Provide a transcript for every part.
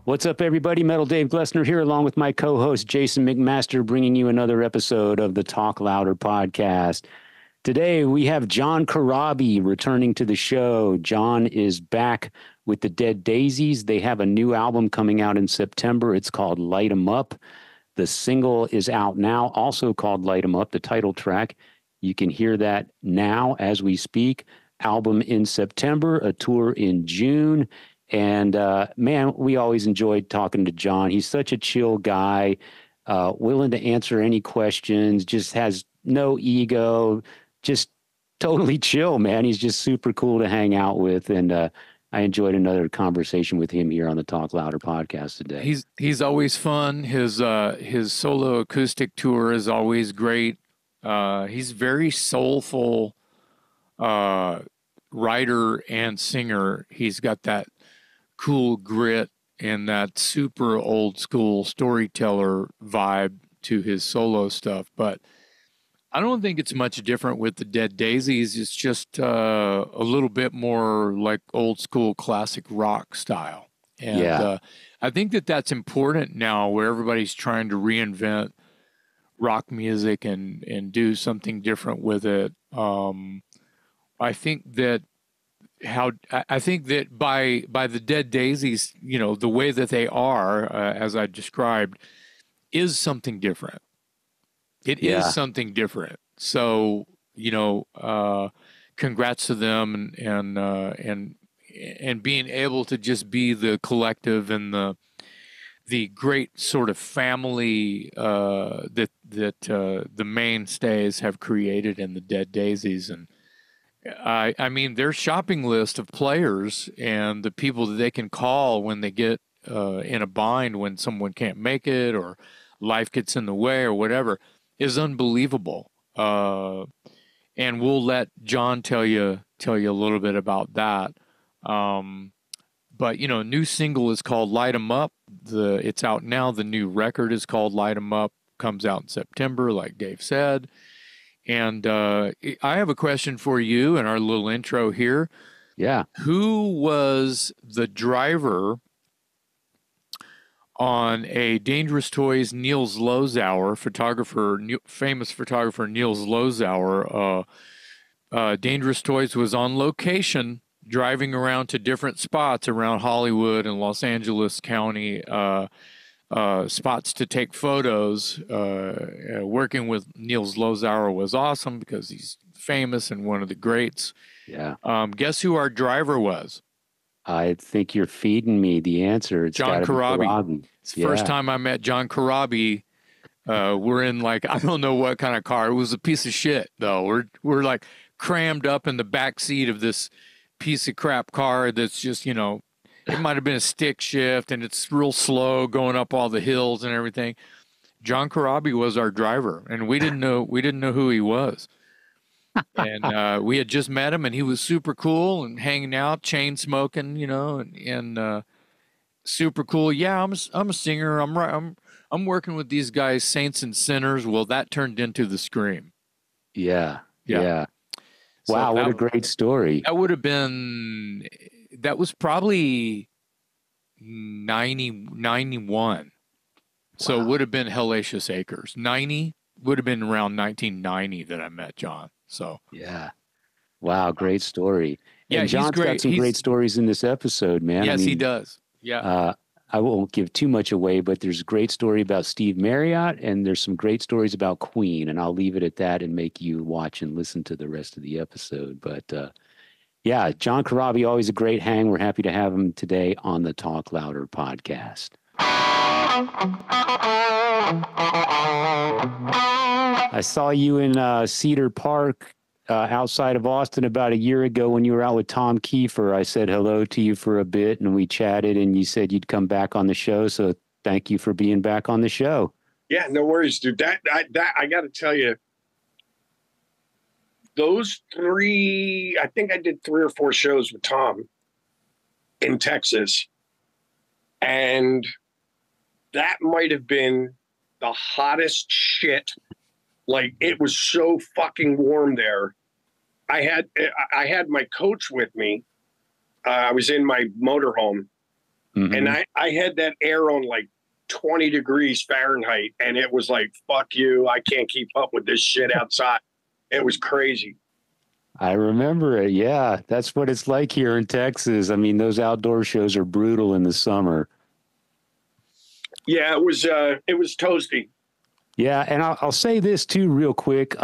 What's up, everybody? Metal Dave Glessner here, along with my co-host Jason McMaster, bringing you another episode of the Talk Louder podcast. Today, we have John Corabi returning to the show. John is back with the Dead Daisies. They have a new album coming out in September. It's called Light 'Em Up. The single is out now, also called Light 'Em Up, the title track. You can hear that now as we speak. Album in September, a tour in June. And man, we always enjoyed talking to John. He's such a chill guy, willing to answer any questions, just has no ego, just totally chill, man. He's just super cool to hang out with. And I enjoyed another conversation with him here on the Talk Louder podcast today. He's always fun. His solo acoustic tour is always great. He's very soulful writer and singer. He's got that cool grit and that super old school storyteller vibe to his solo stuff. But I don't think it's much different with the Dead Daisies. It's just a little bit more like old school classic rock style. And I think that that's important now, where everybody's trying to reinvent rock music and do something different with it. I think that by the Dead Daisies, you know, the way that they are, as I described, is something different. It is something different. So, you know, congrats to them and being able to just be the collective and the great sort of family that the mainstays have created in the Dead Daisies. And I mean, their shopping list of players and the people that they can call when they get in a bind, when someone can't make it or life gets in the way or whatever, is unbelievable. And we'll let John tell you a little bit about that. But, you know, new single is called Light 'Em Up. It's out now. The new record is called Light 'Em Up. Comes out in September, like Dave said. And I have a question for you in our little intro here. Yeah. Who was the driver on a Dangerous Toys Niels Lozauer, famous photographer Niels Lozauer? Dangerous Toys was on location, driving around to different spots around Hollywood and Los Angeles County, spots to take photos. Working with Niels Lozauer was awesome because he's famous and one of the greats. Yeah. Guess who our driver was? I think you're feeding me the answer. It's John Corabi. It's the first time I met John Corabi. We're in, like, I don't know what kind of car. It was a piece of shit, though. We're like crammed up in the back seat of this piece of crap car that's just, you know, it might have been a stick shift and it's real slow going up all the hills and everything. John Corabi was our driver, and we didn't know who he was. And we had just met him, and he was super cool and hanging out, chain smoking, you know, and super cool. Yeah, I'm a singer. I'm working with these guys, Saints and Sinners. Well, that turned into the Scream. Yeah. So wow, what a great story. That was probably 91. So it would have been Hellacious Acres. 90 would have been around 1990 that I met John. So yeah. Wow, great story. Yeah, and John's got some great stories in this episode, man. Yes, he does. Yeah. I won't give too much away, but there's a great story about Steve Marriott, and there's some great stories about Queen, and I'll leave it at that and make you watch and listen to the rest of the episode. But yeah, John Corabi, always a great hang. We're happy to have him today on the Talk Louder podcast. I saw you in Cedar Park outside of Austin about a year ago when you were out with Tom Kiefer. I said hello to you for a bit and we chatted, and you said you'd come back on the show. So thank you for being back on the show. Yeah, no worries, dude. That I got to tell you, those three, I think I did 3 or 4 shows with Tom in Texas. And that might have been the hottest shit. Like, it was so fucking warm there. I had my coach with me. I was in my motorhome, And I had that air on like 20 degrees Fahrenheit, and it was like, fuck you, I can't keep up with this shit outside. It was crazy. I remember it. Yeah, that's what it's like here in Texas. I mean, those outdoor shows are brutal in the summer. Yeah, it was toasty. Yeah, and I'll say this too real quick.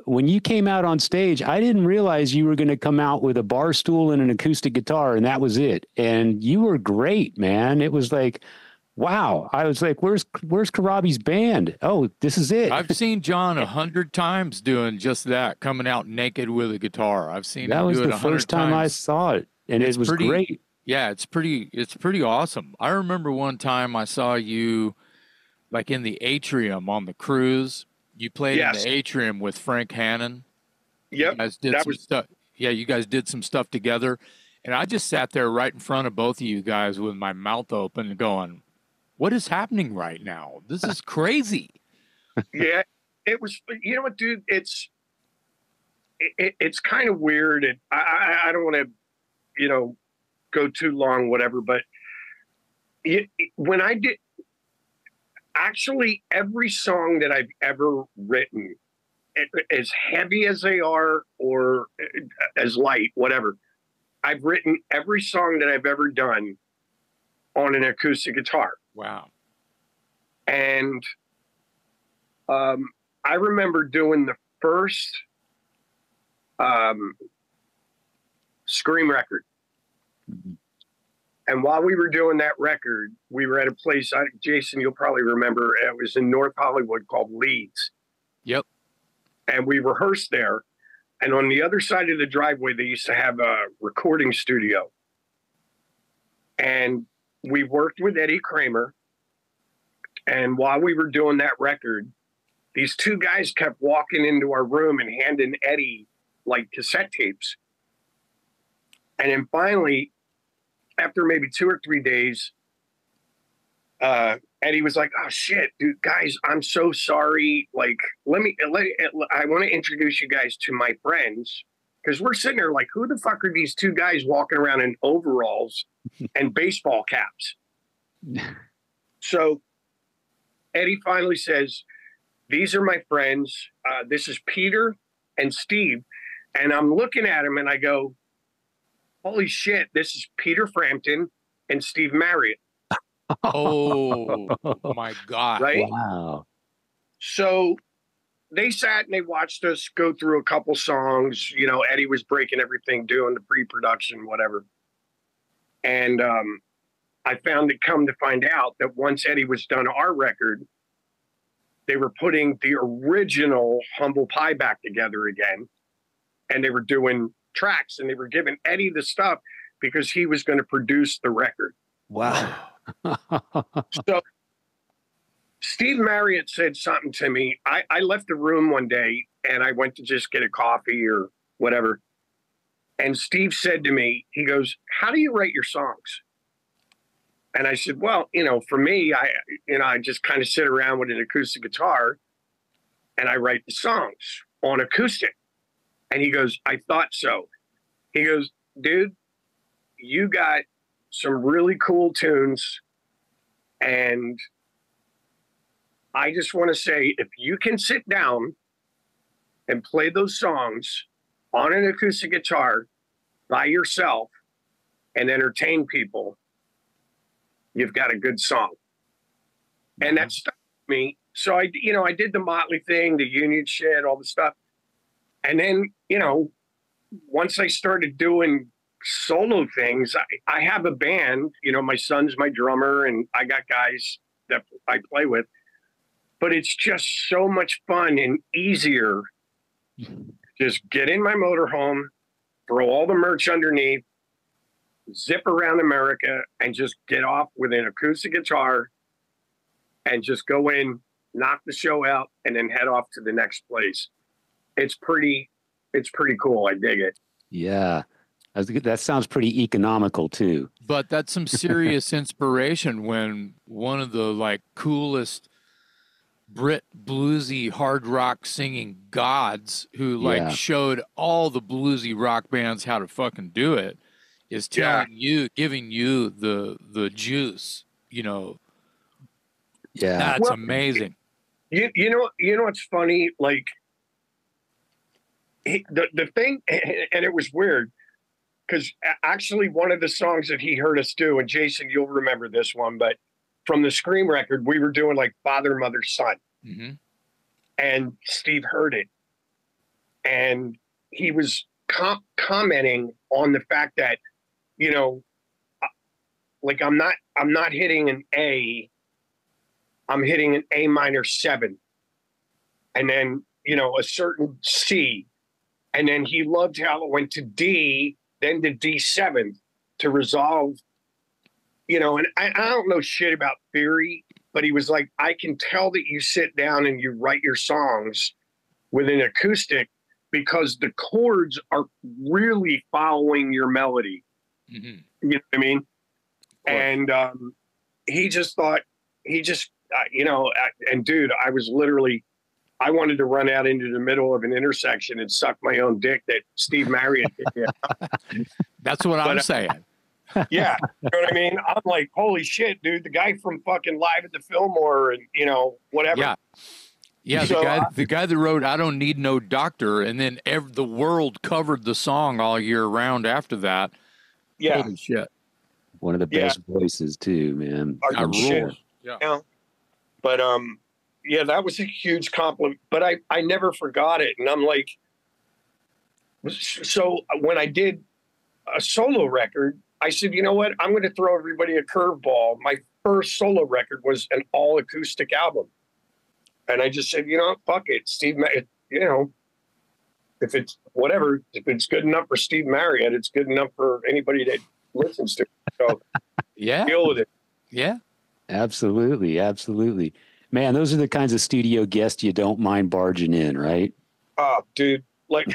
When you came out on stage, I didn't realize you were going to come out with a bar stool and an acoustic guitar, and that was it. And you were great, man. It was like, wow. I was like, where's Corabi's band? Oh, this is it. I've seen John 100 times doing just that, coming out naked with a guitar. I've seen that him was do it the 100 first time I times. saw it, and it was great. Yeah, it's pretty awesome. I remember one time I saw you like in the atrium on the cruise. You played in the atrium with Frank Hannon. Yep. You guys did stuff. Yeah, you guys did some stuff together. And I just sat there right in front of both of you guys with my mouth open going, what is happening right now? This is crazy. Yeah, it was, you know what, dude, it's kind of weird. And I don't want to, you know, go too long, whatever, but when I did, actually, every song that I've ever written, as heavy as they are or as light, whatever, I've written every song that I've ever done on an acoustic guitar. Wow. And I remember doing the first Scream record. And while we were doing that record, we were at a place, Jason, you'll probably remember, it was in North Hollywood called Leeds. Yep. And we rehearsed there. And on the other side of the driveway, they used to have a recording studio. And we worked with Eddie Kramer. And while we were doing that record, these two guys kept walking into our room and handing Eddie like cassette tapes. And then finally, after maybe 2 or 3 days, Eddie was like, oh shit, dude, guys, I'm so sorry. Like, I want to introduce you guys to my friends. Because we're sitting there like, who the fuck are these two guys walking around in overalls and baseball caps? So Eddie finally says, these are my friends. This is Peter and Steve. And I'm looking at him and I go, holy shit, this is Peter Frampton and Steve Marriott. Oh my God. Right? Wow. So they sat and they watched us go through a couple songs. You know, Eddie was breaking everything, doing the pre-production, whatever. And I come to find out that once Eddie was done our record, they were putting the original Humble Pie back together again. And they were doing tracks and they were giving Eddie the stuff because he was going to produce the record. Wow. So Steve Marriott said something to me. I left the room one day and I went to just get a coffee or whatever. And Steve said to me, he goes, how do you write your songs? And I said, well, you know, for me, I just kind of sit around with an acoustic guitar and I write the songs on acoustic. And he goes, I thought so. He goes, dude, you got some really cool tunes. And I just want to say, if you can sit down and play those songs on an acoustic guitar by yourself and entertain people, you've got a good song. And that stuck with me. So I did the Motley thing, the Union shit, all the stuff. And then, you know, once I started doing solo things, I have a band, you know, my son's my drummer and I got guys that I play with, but it's just so much fun and easier. Just get in my motorhome, throw all the merch underneath, zip around America and just get off with an acoustic guitar and just go in, knock the show out and then head off to the next place. It's pretty cool. I dig it. Yeah. That sounds pretty economical too. But that's some serious inspiration when one of the like coolest Brit bluesy hard rock singing gods who like showed all the bluesy rock bands how to fucking do it is telling you, giving you the juice, you know. Yeah. That's amazing. You know what's funny? Like, the thing, and it was weird, because actually one of the songs that he heard us do, and Jason, you'll remember this one, but from the Scream record, we were doing like Father, Mother, Son. Mm-hmm. And Steve heard it. And he was commenting on the fact that, you know, like I'm not hitting an A, I'm hitting an A minor 7. And then, you know, a certain C. And then he loved how it went to D, then to D7 to resolve, you know, and I don't know shit about theory, but he was like, I can tell that you sit down and you write your songs with an acoustic because the chords are really following your melody. Mm-hmm. You know what I mean? And he just thought, you know, and dude, I was literally, I wanted to run out into the middle of an intersection and suck my own dick that Steve Marriott did. That's what I'm saying. Yeah. You know what I mean? I'm like, holy shit, dude, the guy from fucking Live at the Fillmore and, you know, whatever. Yeah. Yeah, So, the guy that wrote "I Don't Need No Doctor," and then the world covered the song all year round after that. Yeah, holy shit! One of the best voices too, man. Our shit. Yeah. But yeah, that was a huge compliment. But I never forgot it, and I'm like, so when I did a solo record, I said, you know what? I'm going to throw everybody a curveball. My first solo record was an all acoustic album. And I just said, you know, fuck it, Steve, you know, if it's whatever, if it's good enough for Steve Marriott, it's good enough for anybody that listens to it. So yeah, deal with it. Yeah, absolutely. Absolutely. Man, those are the kinds of studio guests you don't mind barging in, right? Oh, dude. Like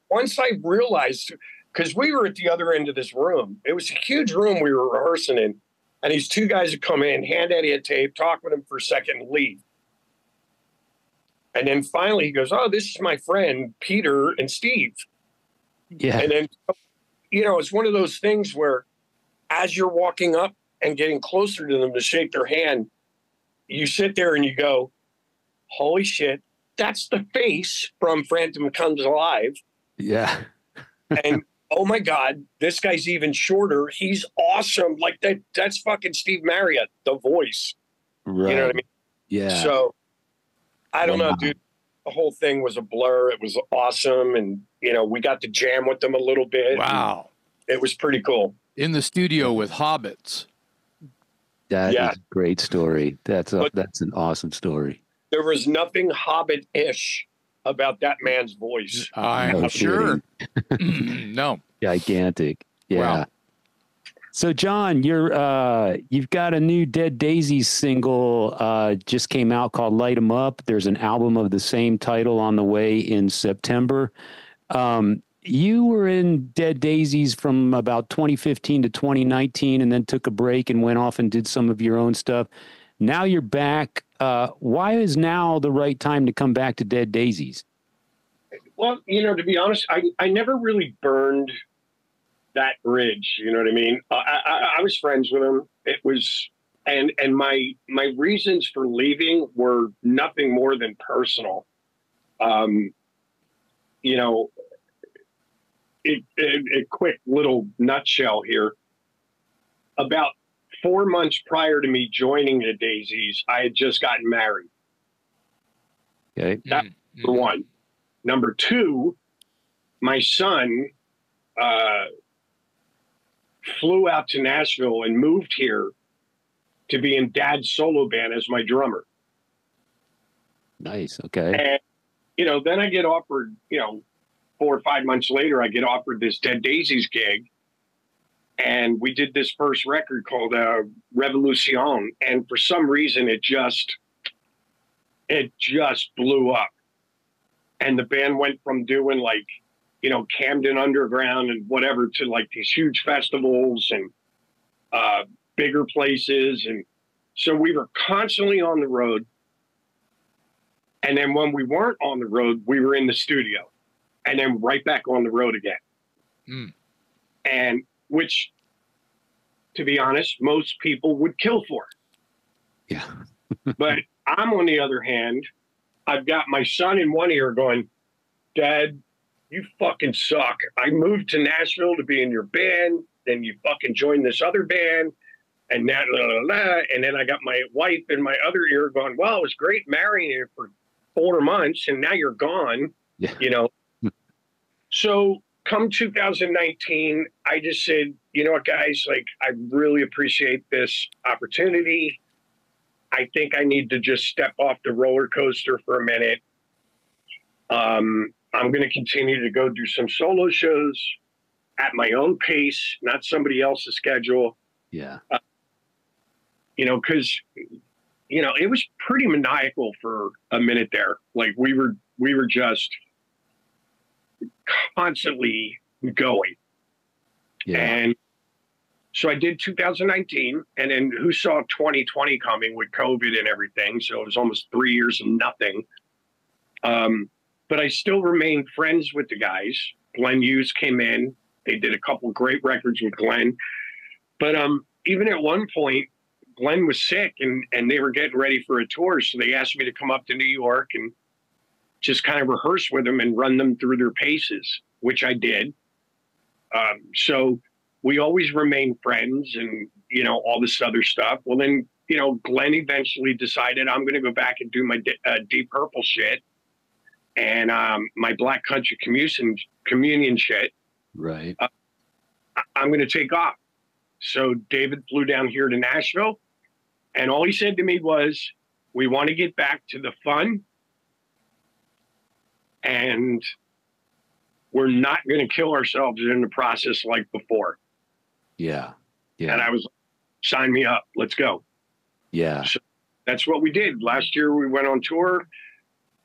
once I realized, because we were at the other end of this room, it was a huge room we were rehearsing in. And these two guys would come in, hand Eddie a tape, talk with him for a second and leave. And then finally he goes, oh, this is my friend, Peter and Steve. Yeah. And then, you know, it's one of those things where as you're walking up and getting closer to them to shake their hand, you sit there and you go, holy shit, that's the face from Frampton Comes Alive. Yeah. And oh my God, this guy's even shorter. He's awesome. Like that's fucking Steve Marriott, the voice. Right. You know what I mean? Yeah. So I don't know, dude. The whole thing was a blur. It was awesome. And, you know, we got to jam with them a little bit. Wow. It was pretty cool. In the studio with hobbits. That is a great story. That's an awesome story. There was nothing Hobbit-ish about that man's voice. I'm sure. No. Gigantic. Yeah. Wow. So, John, you've got a new Dead Daisies single just came out called Light 'Em Up. There's an album of the same title on the way in September. You were in Dead Daisies from about 2015 to 2019 and then took a break and went off and did some of your own stuff. Now you're back. Why is now the right time to come back to Dead Daisies? Well, you know, to be honest, I never really burned that bridge. You know what I mean? I was friends with him. It was, and my reasons for leaving were nothing more than personal. You know, a quick little nutshell here. About 4 months prior to me joining the Daisies, I had just gotten married. Okay. That's number one. Number two, my son flew out to Nashville and moved here to be in Dad's solo band as my drummer. Nice. Okay. And, you know, then I get offered, you know, 4 or 5 months later, I get offered this Dead Daisies gig. And we did this first record called Revolution. And for some reason, it just blew up. And the band went from doing like, you know, Camden Underground and whatever to like these huge festivals and bigger places. And so we were constantly on the road. And then when we weren't on the road, we were in the studio and then right back on the road again. And which, to be honest, most people would kill for. Yeah. But I'm, on the other hand, I've got my son in one ear going, Dad, you fucking suck. I moved to Nashville to be in your band. Then you fucking joined this other band. And that, blah, blah, blah. And then I got my wife in my other ear going, well, it was great marrying you for 4 months. And now you're gone, yeah. you know. So come 2019, I just said, you know what, guys, like, I really appreciate this opportunity. I think I need to just step off the roller coaster for a minute. I'm going to continue to go do some solo shows at my own pace, not somebody else's schedule. Yeah. You know, because, you know, it was pretty maniacal for a minute there. Like we were just constantly going. Yeah. And so I did 2019, and then who saw 2020 coming with COVID and everything? So it was almost 3 years of nothing. But I still remained friends with the guys. Glenn Hughes came in. They did a couple great records with Glenn. But even at one point, Glenn was sick, and they were getting ready for a tour. So they asked me to come up to New York and just kind of rehearse with them and run them through their paces, which I did. So we always remained friends and, you know, all this other stuff. Well, then, you know, Glenn eventually decided I'm going to go back and do my Deep Purple shit and my Black Country Communion shit. Right. I'm going to take off. So David flew down here to Nashville, and all he said to me was, we want to get back to the fun, and we're not going to kill ourselves in the process like before. Yeah. Yeah. And I was, sign me up. Let's go. Yeah. So that's what we did. Last year we went on tour.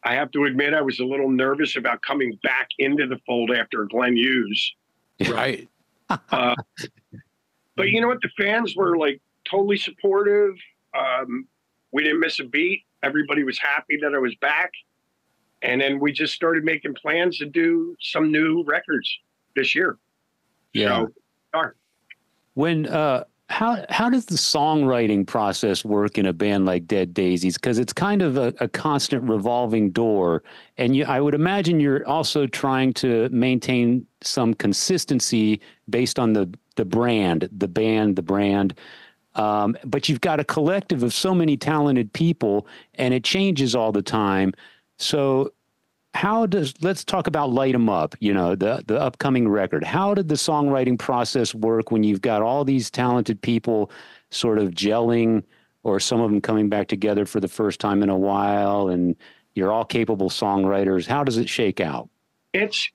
I have to admit, I was a little nervous about coming back into the fold after Glenn Hughes. Right. But you know what? The fans were like totally supportive. We didn't miss a beat. Everybody was happy that I was back. And then we just started making plans to do some new records this year. Yeah. So, when, how does the songwriting process work in a band like Dead Daisies? Because it's kind of a constant revolving door. And I would imagine you're also trying to maintain some consistency based on the brand, the band, the brand. But you've got a collective of so many talented people, and it changes all the time. So let's talk about Light 'Em Up, you know, the upcoming record. How did the songwriting process work when you've got all these talented people sort of gelling, or some of them coming back together for the first time in a while, and you're all capable songwriters? How does it shake out? It's,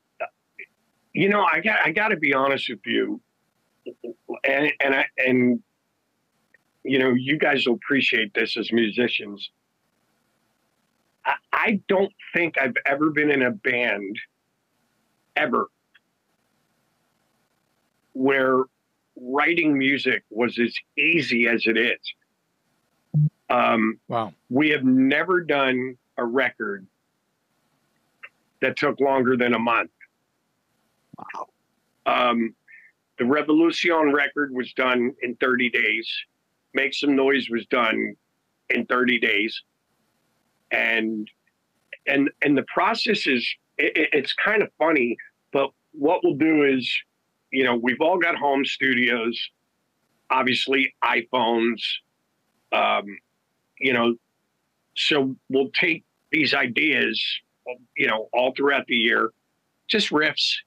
you know, I got to be honest with you, and you know, you guys will appreciate this as musicians. I don't think I've ever been in a band ever where writing music was as easy as it is. Wow. We have never done a record that took longer than a month. Wow. The Revolution record was done in 30 days. Make Some Noise was done in 30 days. And the process is, it's kind of funny, but what we'll do is, you know, we've all got home studios, obviously iPhones, you know, so we'll take these ideas, you know, all throughout the year, just riffs,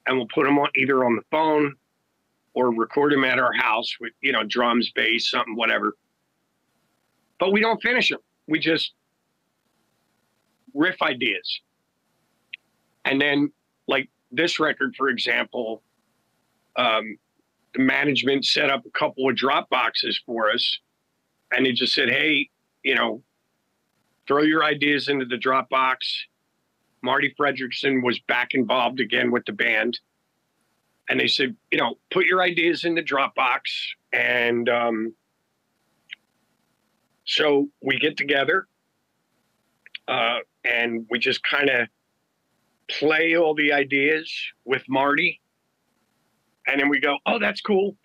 and we'll put them on either on the phone or record them at our house with, you know, drums, bass, something, whatever. But we don't finish them. We just riff ideas. And then, like this record, for example, the management set up a couple of drop boxes for us, and they just said, hey, you know, throw your ideas into the drop box. Marty Fredrickson was back involved again with the band. And they said, you know, put your ideas in the Dropbox. And so we get together and we just kind of play all the ideas with Marty. And then we go, oh, that's cool.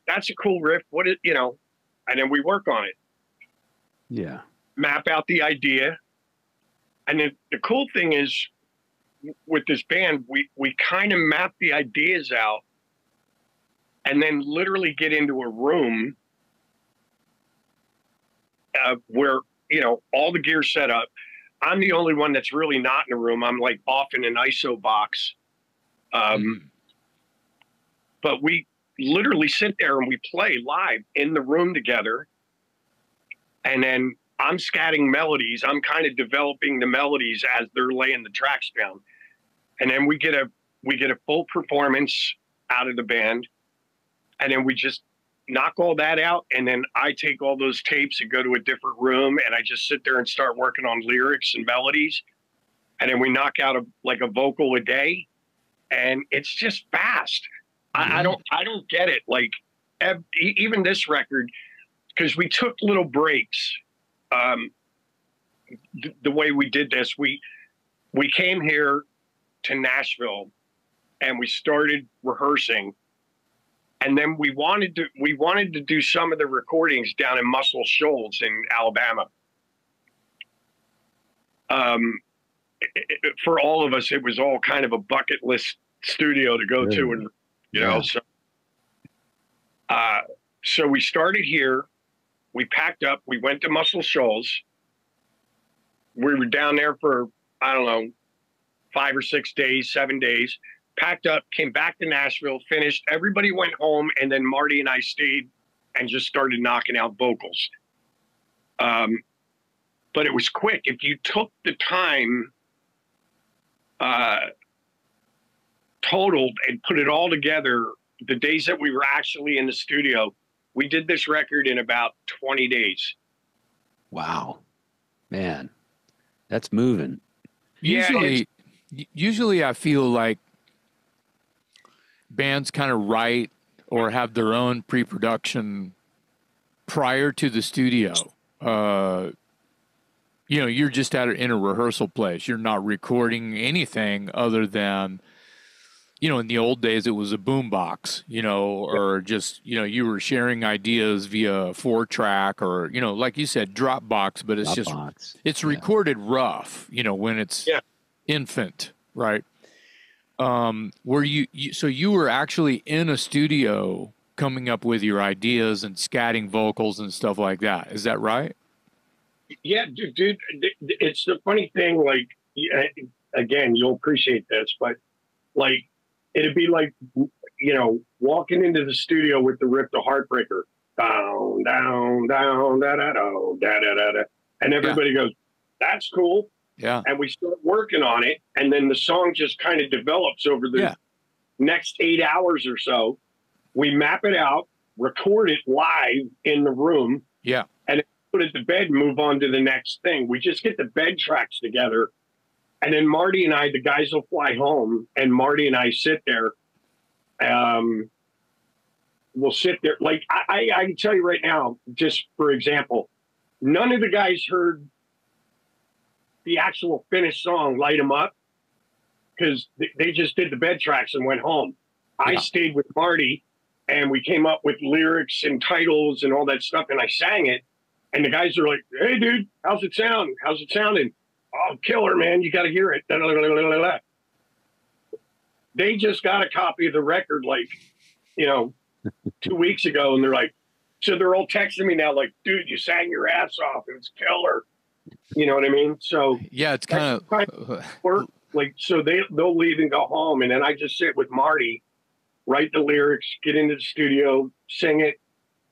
That's a cool riff. What is, and then we work on it. Yeah. Map out the idea. And then the cool thing is with this band, we kind of map the ideas out and then literally get into a room where, all the gear's set up. I'm the only one that's really not in a room. I'm like off in an ISO box. But we literally sit there and we play live in the room together. And then I'm scatting melodies. I'm kind of developing the melodies as they're laying the tracks down. And then we get a full performance out of the band. And then we just knock all that out. And then I take all those tapes and go to a different room and I just sit there and start working on lyrics and melodies. And then we knock out a vocal a day. And it's just fast. I don't get it. Like even this record, because we took little breaks. The way we did this, we came here to Nashville and we started rehearsing, and then we wanted to do some of the recordings down in Muscle Shoals in Alabama. For all of us, it was all kind of a bucket list studio to go to, and so we started here. We packed up. We went to Muscle Shoals. We were down there for, I don't know, 5 or 6 days, 7 days. Packed up, came back to Nashville, finished. Everybody went home, and then Marty and I stayed and just started knocking out vocals. But it was quick. If you took the time totaled and put it all together, the days that we were actually in the studio, we did this record in about 20 days. Wow, man, that's moving. Usually I feel like bands kind of write or have their own pre-production prior to the studio. You're just in a rehearsal place. You're not recording anything other than, in the old days, it was a boombox, or just, you were sharing ideas via 4-track or, like you said, Dropbox, but it's it's recorded rough, when it's infant, right? Where so you were actually in a studio coming up with your ideas and scatting vocals and stuff like that. Is that right? Yeah, dude, it's the funny thing, like, again, you'll appreciate this, but like, it'd be like, walking into the studio with the riff to Heartbreaker, down, down, down, da da da da da da, and everybody goes, "That's cool." Yeah. And we start working on it, and then the song just kind of develops over the next 8 hours or so. We map it out, record it live in the room, and put it to bed and move on to the next thing. We just get the bed tracks together. And then Marty and I, the guys will fly home, and Marty and I sit there. We'll sit there. Like, I can tell you right now, just for example, none of the guys heard the actual finished song, Light 'Em Up, because they just did the bed tracks and went home. I stayed with Marty, and we came up with lyrics and titles and all that stuff, and I sang it. And the guys are like, "Hey, dude, how's it sound? How's it sounding?" "Oh, killer, man. You got to hear it." They just got a copy of the record, like, 2 weeks ago. And they're like, so they're all texting me now, like, "Dude, you sang your ass off. It's killer." You know what I mean? So yeah, it's kind of work. Like, so they'll leave and go home. And then I just sit with Marty, write the lyrics, get into the studio, sing it,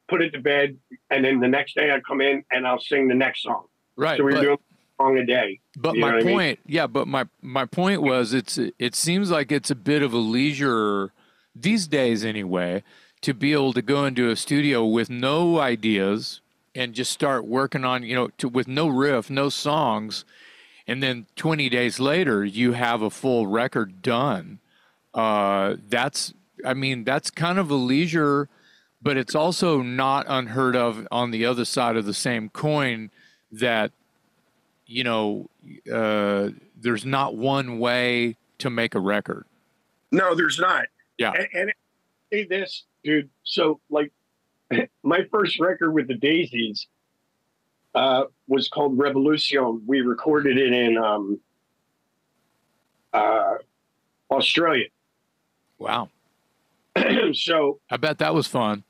put it to bed. And then the next day I come in and I'll sing the next song. Right. So we're doing a song a day. But my point, but my point was, it seems like it's a bit of a leisure these days anyway, to be able to go into a studio with no ideas and just start working on, with no riff, no songs. And then 20 days later, you have a full record done. That's kind of a leisure, but it's also not unheard of on the other side of the same coin that, there's not one way to make a record. No, there's not. Yeah. And say this, dude. So, like, my first record with the Daisies was called Revolution. We recorded it in Australia. Wow. So I bet that was fun.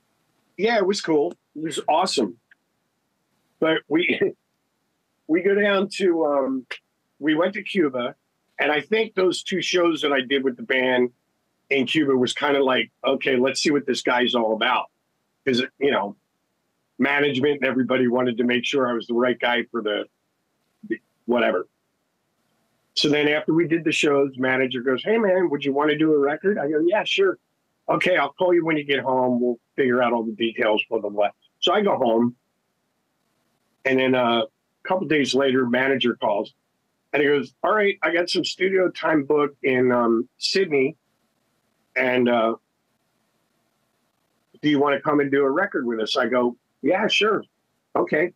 yeah, it was cool. It was awesome. But we go down to we went to Cuba, and I think those 2 shows that I did with the band in Cuba was kind of like, okay, let's see what this guy's all about. Because, you know, management and everybody wanted to make sure I was the right guy for the whatever. So then after we did the shows, manager goes, hey, man, would you want to do a record? I go, yeah, sure. Okay, I'll call you when you get home. We'll figure out all the details, blah, blah, blah. So I go home. And then a couple days later, manager calls. And he goes, all right, I got some studio time booked in Sydney. And do you want to come and do a record with us? I go, yeah, sure. Okay.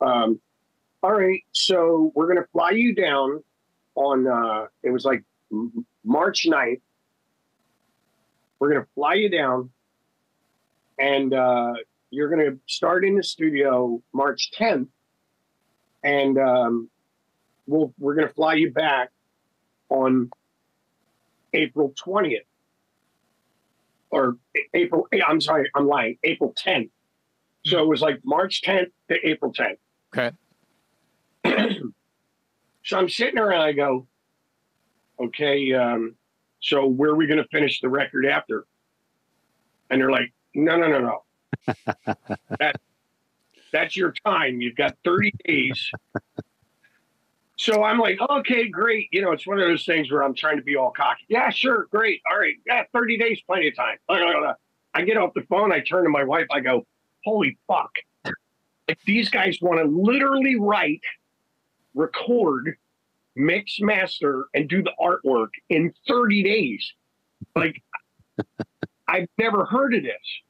All right, so we're going to fly you down on, it was like March 9th. We're going to fly you down, and you're going to start in the studio March 10th, and we're going to fly you back on April 20th. Or April, I'm sorry, I'm lying, April 10th. So it was like March 10th to April 10th. Okay. So I'm sitting around, I go, okay, so where are we going to finish the record after? And they're like, no. That's your time. You've got 30 days. So I'm like, okay, great. You know, it's one of those things where I'm trying to be all cocky. Yeah, sure, great. All right. Yeah, 30 days, plenty of time. I get off the phone. I turn to my wife. I go, holy fuck. Like, these guys want to literally write, record, mix, master, and do the artwork in 30 days. Like, I've never heard of this.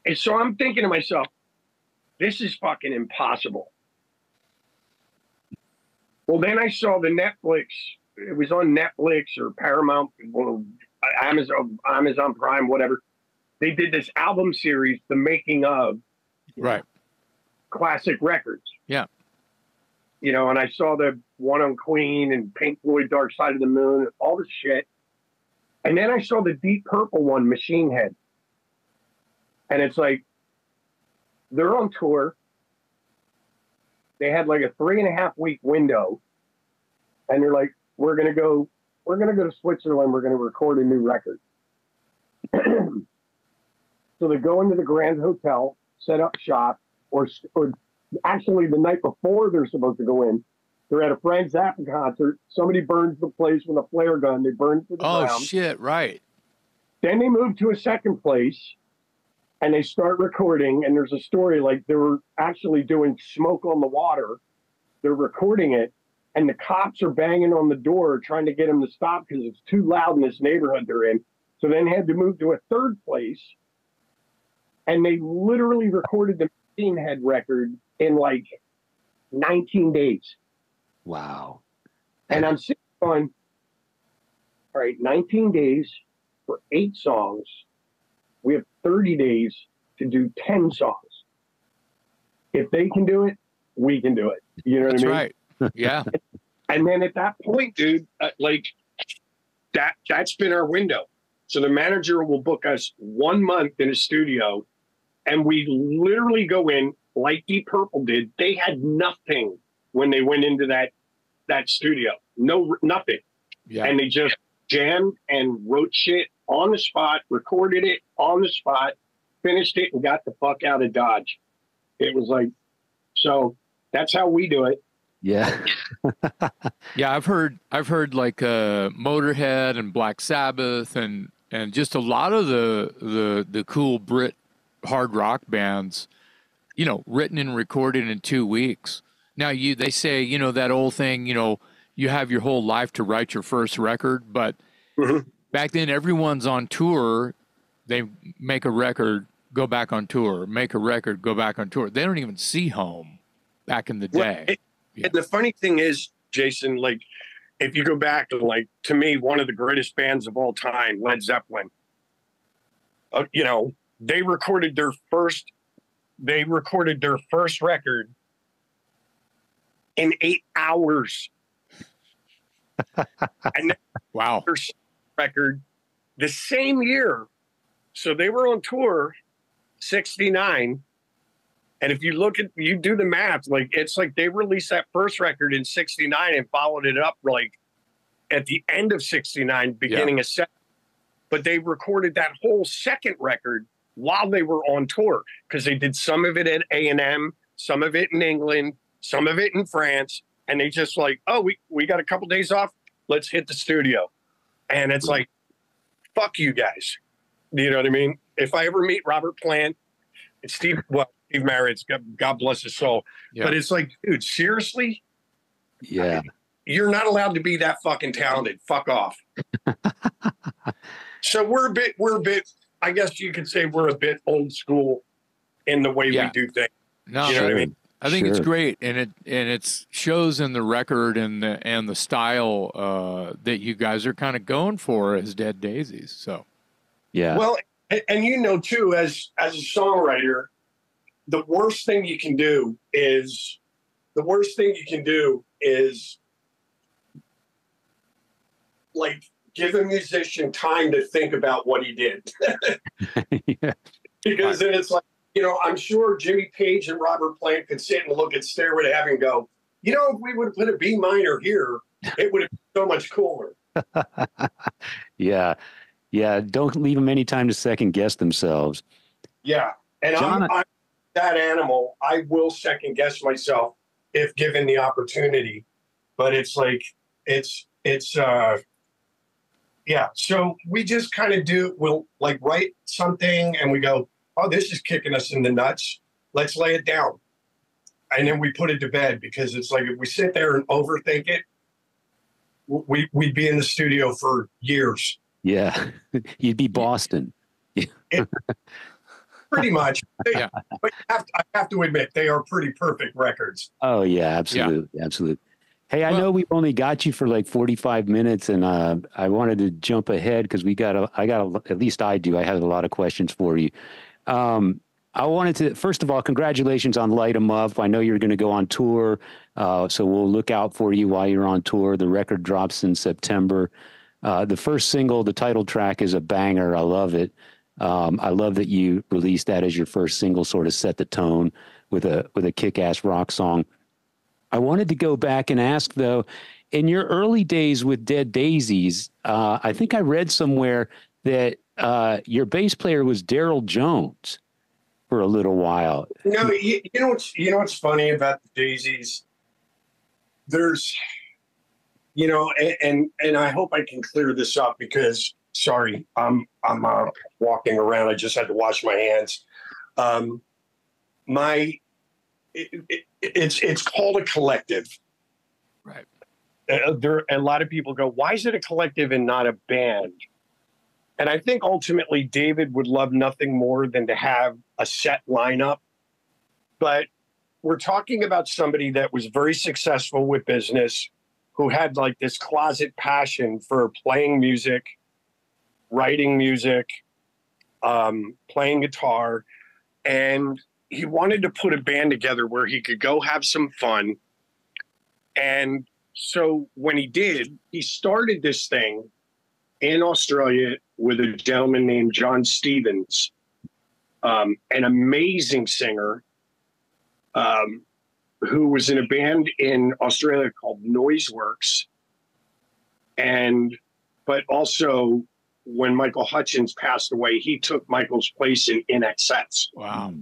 And so I'm thinking to myself, this is fucking impossible. Well, then I saw the Netflix. It was on Netflix or Paramount, or Amazon Prime, whatever. They did this album series, The Making of Right. Classic Records. Yeah. You know, and I saw the one on Queen and Pink Floyd, Dark Side of the Moon, all the shit. And then I saw the Deep Purple one, Machine Head. And it's like, they're on tour. They had like a 3.5 week window. And they're like, we're going to go to Switzerland. We're going to record a new record. So they go into the Grand Hotel, set up shop, or actually the night before they're supposed to go in, they're at a Frank Zappa concert. Somebody burns the place with a flare gun. They burn it to the ground. Oh, shit, right. Then they move to a second place, and they start recording, and there's a story like they were actually doing Smoke on the Water. They're recording it, and the cops are banging on the door trying to get them to stop because it's too loud in this neighborhood they're in. So then they had to move to a third place, and they literally recorded the Machine Head record in like 19 days. Wow. And I'm sitting going, all right, 19 days for 8 songs. We have 30 days to do 10 songs. If they can do it, we can do it. You know what I mean? That's right. Yeah. And then at that point, dude, like that's been our window. So the manager will book us 1 month in a studio, and we literally go in like Deep Purple did. They had nothing when they went into that studio. Nothing. Yeah. And they just jammed and wrote shit on the spot, recorded it on the spot, finished it, and got the fuck out of Dodge. It was like, so that's how we do it. Yeah. Yeah, I've heard like Motorhead and Black Sabbath and just a lot of the cool Brit hard rock bands, you know, written and recorded in 2 weeks. Now they say, you know, that old thing, you know, you have your whole life to write your first record, but back then everyone's on tour. They make a record, go back on tour, make a record, go back on tour. They don't even see home back in the day. And the funny thing is, Jason, like, if you go back to, like, to me, one of the greatest bands of all time, Led Zeppelin, You know, they recorded their first record in 8 hours. And wow. their record the same year. So they were on tour 69. And if you do the math, like it's like they released that first record in 69 and followed it up like at the end of 69, beginning of 7. But they recorded that whole second record while they were on tour, because they did some of it at A&M, some of it in England, some of it in France. And they just like, oh, we got a couple days off. Let's hit the studio. And it's like, fuck you guys. You know what I mean? If I ever meet Robert Plant and Steve Marriott, God bless his soul. Yeah. But it's like, dude, seriously? Yeah. You're not allowed to be that fucking talented. Fuck off. So we're a bit, I guess you could say we're a bit old school in the way we do things. No, you know what I mean? I think it's great, and it shows in the record and the style that you guys are kind of going for as Dead Daisies. So, yeah. Well, and you know too, as a songwriter, the worst thing you can do is like give a musician time to think about what he did. Yeah. Because then it's like, you know, I'm sure Jimmy Page and Robert Plant could sit and look at Stairway to Heaven and go, you know, if we would have put a B minor here, it would have been so much cooler. Yeah. Yeah. Don't leave them any time to second guess themselves. Yeah. And John, I'm that animal. I will second guess myself if given the opportunity. But it's like, yeah. So we just kind of we'll like write something and we go, oh, this is kicking us in the nuts. Let's lay it down. And then we put it to bed, because it's like, if we sit there and overthink it, we'd be in the studio for years. Yeah. You'd be Boston. Pretty much. Yeah. But I have to admit, they are pretty perfect records. Oh, yeah, absolutely. Yeah. Absolutely. Hey, I know we've only got you for like 45 minutes, and I wanted to jump ahead because at least I do. I had a lot of questions for you. I wanted to, first of all, congratulations on Light 'Em Up. I know you're going to go on tour, so we'll look out for you while you're on tour. The record drops in September. The first single, the title track, is a banger. I love it. I love that you released that as your first single, sort of set the tone with a kick-ass rock song. I wanted to go back and ask, though, in your early days with Dead Daisies, I think I read somewhere that your bass player was Daryl Jones for a little while. No, you know what's funny about the Daisies? There's, you know, and I hope I can clear this up, because sorry, I'm walking around. I just had to wash my hands. It's called a collective. Right. A lot of people go, why is it a collective and not a band? And I think ultimately David would love nothing more than to have a set lineup. But we're talking about somebody that was very successful with business, who had like this closet passion for playing music, writing music, playing guitar. And he wanted to put a band together where he could go have some fun. And so when he did, he started this thing in Australia with a gentleman named John Stevens, an amazing singer, who was in a band in Australia called Noiseworks. But also when Michael Hutchins passed away, he took Michael's place in INXS. Wow.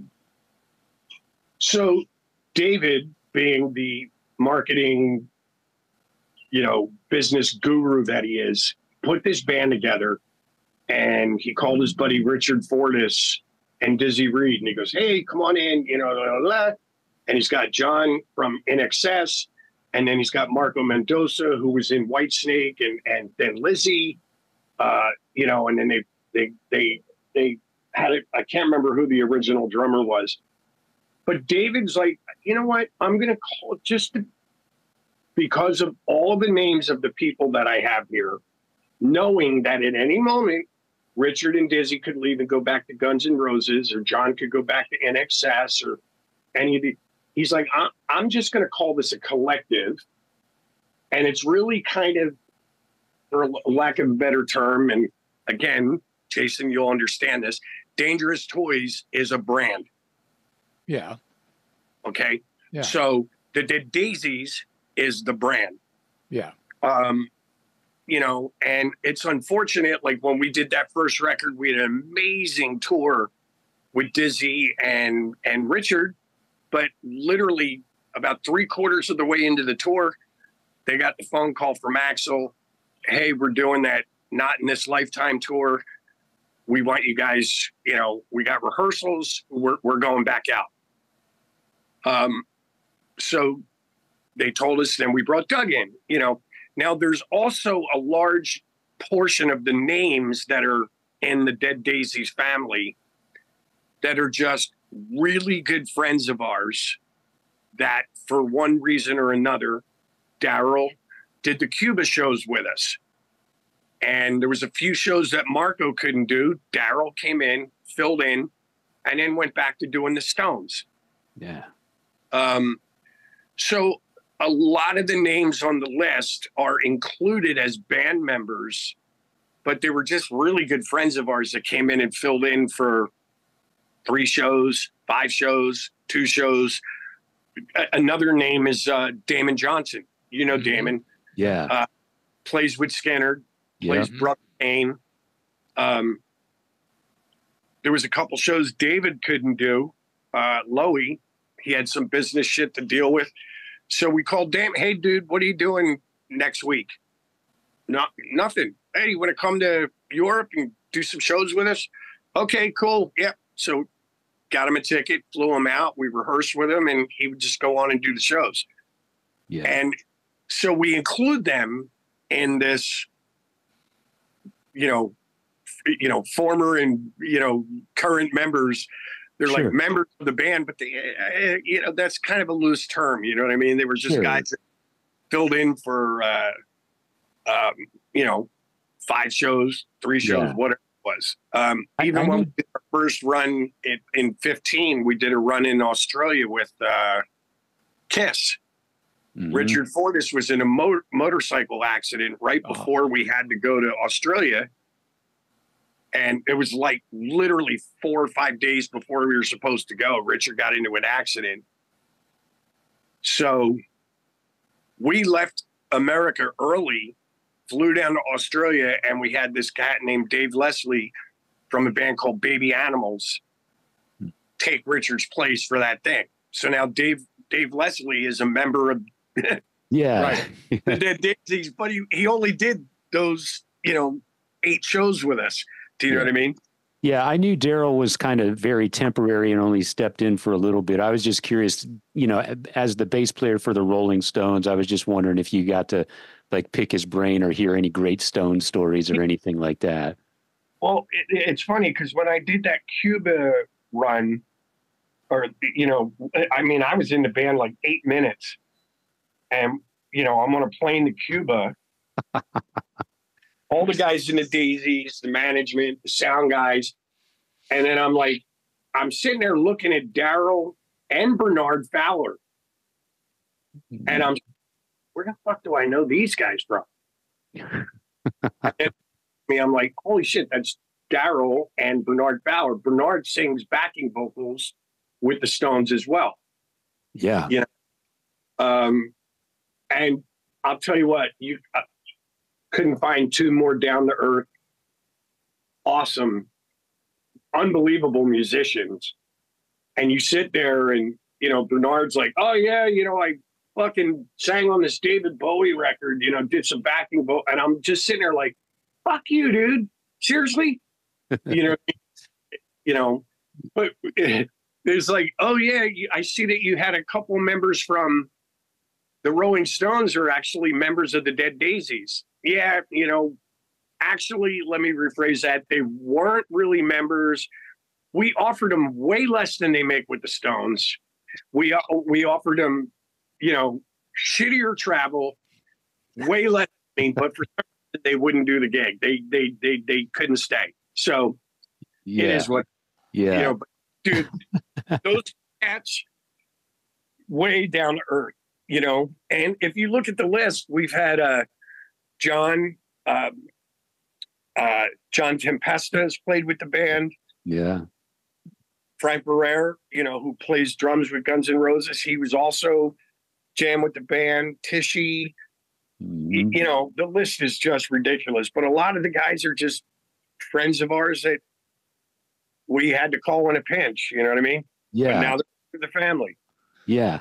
So David, being the marketing, business guru that he is, put this band together, and he called his buddy Richard Fortis and Dizzy Reed, and he goes, "Hey, come on in," blah, blah, blah. And he's got John from INXS, and then he's got Marco Mendoza, who was in Whitesnake, and then Lizzie, and then they had it. I can't remember who the original drummer was, but David's like, you know what? I'm going to call it because of all the names of the people that I have here, knowing that at any moment Richard and Dizzy could leave and go back to Guns N' Roses, or John could go back to NXS, or any of the. He's like, I'm just going to call this a collective, and it's really kind of, for lack of a better term, and again, Jason, you'll understand this. Dangerous Toys is a brand. Yeah. Okay. Yeah. So the Dead Daisies is the brand. Yeah. You know, and it's unfortunate. Like when we did that first record, we had an amazing tour with Dizzy and Richard, but literally about 3/4 of the way into the tour, they got the phone call from Axl. Hey, we're doing that Not in This Lifetime tour. We want you guys, you know, we got rehearsals. We're going back out. So they told us, then we brought Doug in, you know. Now there's also a large portion of the names that are in the Dead Daisies family that are just really good friends of ours that for one reason or another, Daryl did the Cuba shows with us. And there was a few shows that Marco couldn't do. Daryl came in, filled in, and then went back to doing the Stones. Yeah. So a lot of the names on the list are included as band members, but they were just really good friends of ours that came in and filled in for 3 shows, 5 shows, 2 shows. Another name is Damon Johnson. You know Damon. Yeah. Plays with Skinner. Plays Brother Kane. There was a couple shows David couldn't do. Loey, he had some business shit to deal with. So we called Damon. Hey, dude, what are you doing next week? Nothing. Hey, you want to come to Europe and do some shows with us? Okay, cool. Yep. So got him a ticket, flew him out. We rehearsed with him, and he would just go on and do the shows. Yeah. And so we include them in this, former and, current members. They're like members of the band, but they, that's kind of a loose term. You know what I mean? They were just guys that filled in for, 5 shows, 3 shows, whatever it was. Even when we did our first run in 2015, we did a run in Australia with Kiss. Mm-hmm. Richard Fortus was in a motorcycle accident right before we had to go to Australia. And it was like literally 4 or 5 days before we were supposed to go. Richard got into an accident. So we left America early, flew down to Australia, and we had this cat named Dave Leslie from a band called Baby Animals take Richard's place for that thing. So now Dave Leslie is a member of the Dead Daisies, but he only did those, 8 shows with us. Do you know what I mean? Yeah, I knew Daryl was kind of very temporary and only stepped in for a little bit. I was just curious, as the bass player for the Rolling Stones, I was just wondering if you got to like pick his brain or hear any great Stone stories or anything like that. Well, it's funny because when I did that Cuba run, I was in the band like 8 minutes, and, I'm on a plane to Cuba. All the guys in the Daisies, the management, the sound guys. And then I'm sitting there looking at Daryl and Bernard Fowler. And where the fuck do I know these guys from? I'm like, holy shit, that's Daryl and Bernard Fowler. Bernard sings backing vocals with the Stones as well. Yeah. And I'll tell you what, you couldn't find 2 more down to earth, awesome, unbelievable musicians. And you sit there and, Bernard's like, oh yeah, I fucking sang on this David Bowie record, did some backing vocal. And I'm just sitting there like, fuck you, dude. Seriously? But it's like, oh yeah, I see that you had a couple members from the Rolling Stones are actually members of the Dead Daisies. Yeah, actually, let me rephrase that. They weren't really members. We offered them way less than they make with the Stones. We offered them, shittier travel, way less money, but for some reason they wouldn't do the gig. They couldn't stay. So it is what, but dude, those cats way down to earth, and if you look at the list, we've had John Tempesta has played with the band. Yeah. Frank Barrera, who plays drums with Guns N' Roses, he was also jammed with the band. Tishy, the list is just ridiculous. But a lot of the guys are just friends of ours that we had to call in a pinch. You know what I mean? Yeah. But now they're the family. Yeah.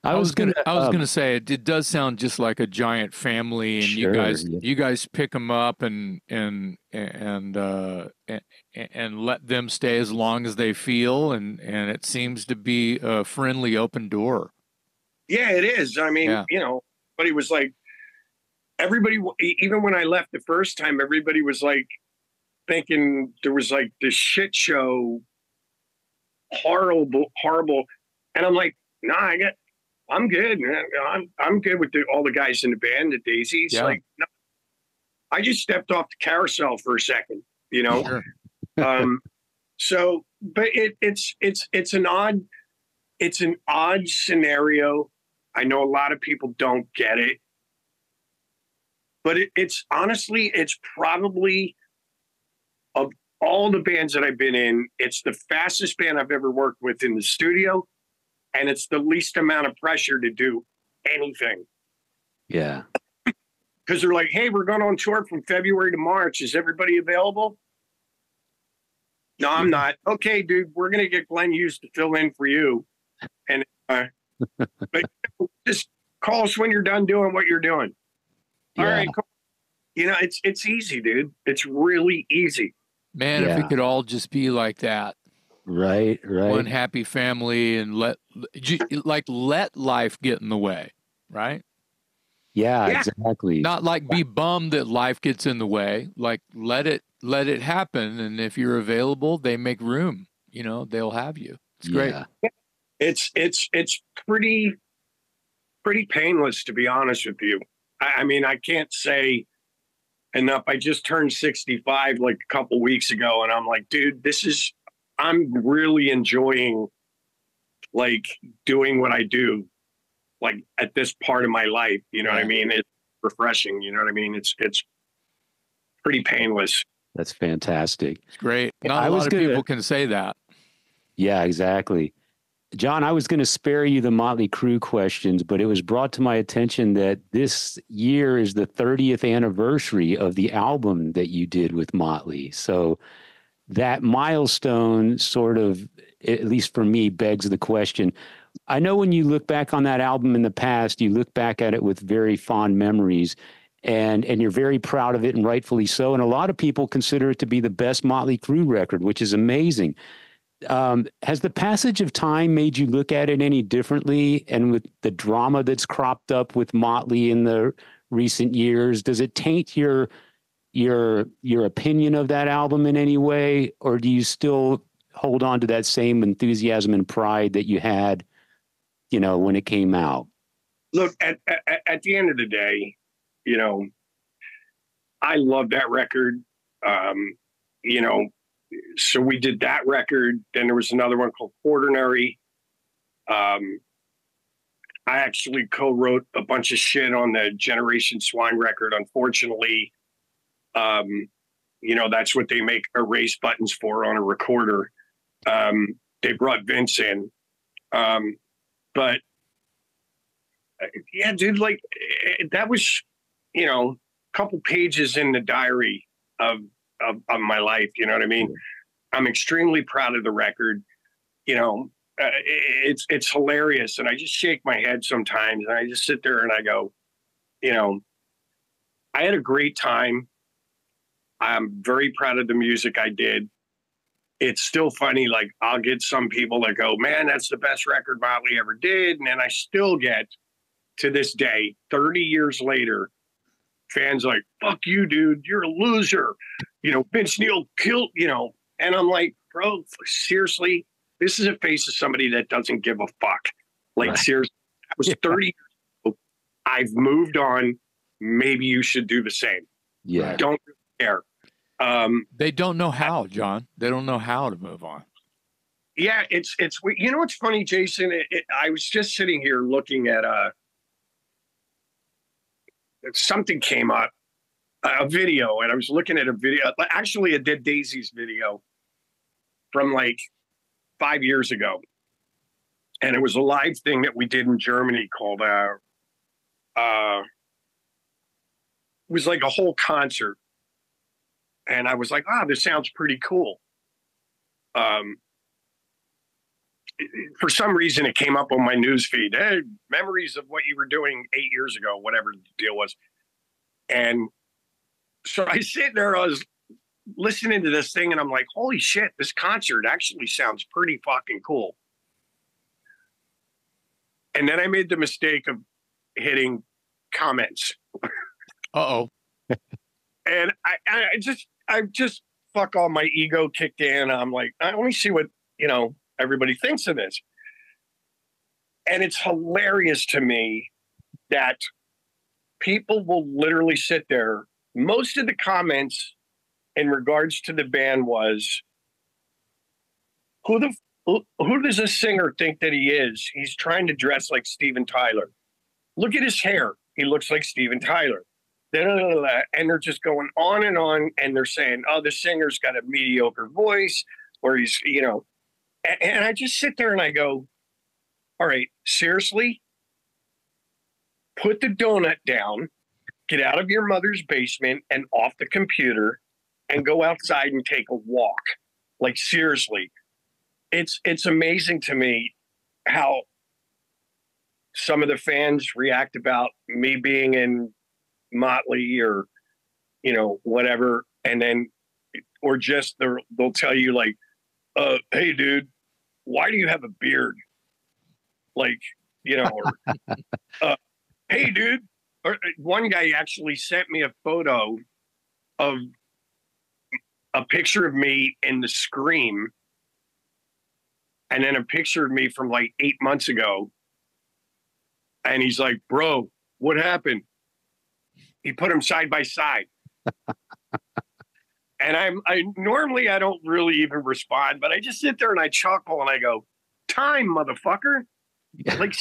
I was gonna say it does sound just like a giant family, and sure, you guys pick them up and let them stay as long as they feel, and it seems to be a friendly, open door. Yeah, it is. I mean, but it was like everybody. Even when I left the first time, everybody was like thinking there was like this shit show, horrible, and I'm like, nah, I'm good. I'm good with all the guys in the band, the Daisies. Yeah. Like, no, I just stepped off the carousel for a second, Sure. So, but it's an odd scenario. I know a lot of people don't get it, but it's honestly, it's probably of all the bands that I've been in, it's the fastest band I've ever worked with in the studio. And it's the least amount of pressure to do anything. Yeah. Because they're like, hey, we're going on tour from February to March. Is everybody available? No, I'm not. Okay, dude, we're going to get Glenn Hughes to fill in for you. And but just call us when you're done doing what you're doing. All right, cool. It's easy, dude. It's really easy. Man, if we could all just be like that. Right. One happy family, and let life get in the way, right? Yeah, exactly. Not like be bummed that life gets in the way. Like let it happen, and if you're available, they make room. They'll have you. It's great. It's pretty painless, to be honest with you. I mean, I can't say enough. I just turned 65 like a couple weeks ago, and I'm like, dude, I'm really enjoying like doing what I do, like at this part of my life. You know what I mean? It's refreshing. You know what I mean? It's pretty painless. That's fantastic. It's great. Not a lot of people can say that. Yeah, exactly. John, I was going to spare you the Motley Crue questions, but it was brought to my attention that this year is the 30th anniversary of the album that you did with Motley. So that milestone sort of, at least for me, begs the question. I know when you look back on that album in the past, you look back at it with very fond memories, and you're very proud of it, and rightfully so. And a lot of people consider it to be the best Motley Crue record, which is amazing. Has the passage of time made you look at it any differently? And with the drama that's cropped up with Motley in the recent years, does it taint your opinion of that album in any way, or do you still hold on to that same enthusiasm and pride that you had, when it came out? Look, at the end of the day, I love that record. So we did that record. Then there was another one called Ordinary. I actually co-wrote a bunch of shit on the Generation Swine record. Unfortunately, that's what they make erase buttons for on a recorder. They brought Vince in. But yeah, dude, like that was, a couple pages in the diary of my life. You know what I mean? I'm extremely proud of the record. It's hilarious. And I just shake my head sometimes, and I just sit there and I go, I had a great time. I'm very proud of the music I did. It's still funny. Like, I'll get some people that go, man, that's the best record Motley ever did. And then I still get, to this day, 30 years later, fans like, fuck you, dude. You're a loser. Vince Neil killed, and I'm like, bro, seriously, this is a face of somebody that doesn't give a fuck. Like, right. Seriously, that was 30 years ago. I've moved on. Maybe you should do the same. Yeah. Don't care. They don't know how, John. They don't know how to move on. Yeah, it's you know what's funny, Jason? I was just sitting here looking at something came up, a video, and I was looking at a video, actually a Dead Daisies video from like 5 years ago, and it was a live thing that we did in Germany called it was like a whole concert, and I was like, this sounds pretty cool. For some reason, it came up on my news feed. Hey, memories of what you were doing 8 years ago, whatever the deal was. And so I sit there, I was listening to this thing, and I'm like, holy shit, this concert actually sounds pretty fucking cool. And then I made the mistake of hitting comments. Uh-oh. And I just fuck all, my ego kicked in. I'm like, I only see what, everybody thinks of this. And it's hilarious to me that people will literally sit there. Most of the comments in regards to the band was, who does this singer think that he is? He's trying to dress like Steven Tyler. Look at his hair. He looks like Steven Tyler. And they're just going on, and they're saying, the singer's got a mediocre voice, or he's, and I just sit there and I go, all right, seriously? Put the donut down, get out of your mother's basement and off the computer, and go outside and take a walk. Like, seriously. It's amazing to me how some of the fans react about me being in Motley or, whatever. And then, or just they'll tell you like, hey dude, why do you have a beard? Like, or, hey dude, or one guy actually sent me a photo of a picture of me in the Scream, and then a picture of me from like 8 months ago. And he's like, bro, what happened? He put them side by side. And I normally don't really even respond, but I just sit there and I chuckle and I go, time, motherfucker. Yeah. Like,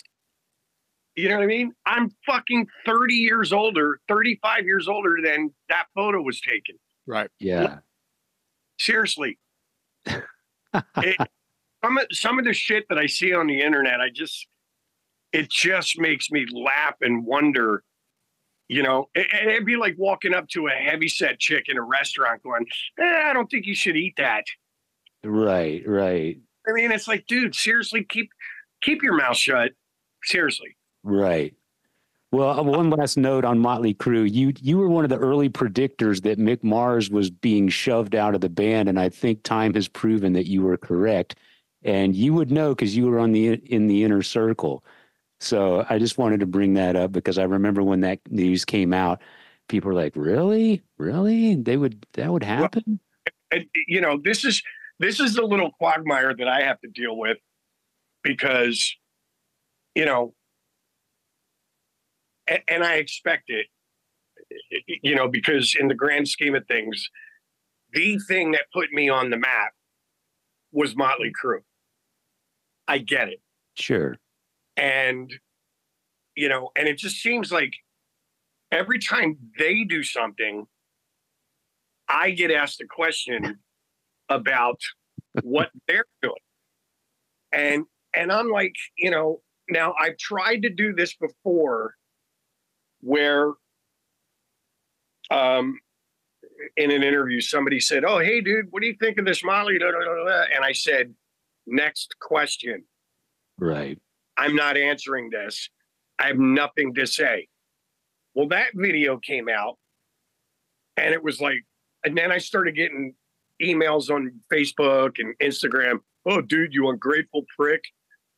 you know what I mean? I'm fucking 30 years older, 35 years older than that photo was taken. Right. Yeah. Seriously. Some of the shit that I see on the internet, it just makes me laugh and wonder, it'd be like walking up to a heavyset chick in a restaurant going, I don't think you should eat that. Right. I mean, it's like, dude, seriously, keep your mouth shut. Seriously. Right. Well, one last note on Motley Crue. You were one of the early predictors that Mick Mars was being shoved out of the band, and I think time has proven that you were correct. And you would know because you were in the inner circle. So I just wanted to bring that up because I remember when that news came out, people were like, "Really? That would happen?" Well, and, this is the little quagmire that I have to deal with because, and I expect it, because in the grand scheme of things, the thing that put me on the map was Motley Crue. I get it. Sure. And, and it just seems like every time they do something, I get asked a question about what they're doing. And I'm like, now I've tried to do this before where, in an interview, somebody said, oh, hey dude, what do you think of this Motley? And I said, next question. Right. I'm not answering this. I have nothing to say. Well, that video came out and it was like, and then I started getting emails on Facebook and Instagram. Oh, dude, you ungrateful prick.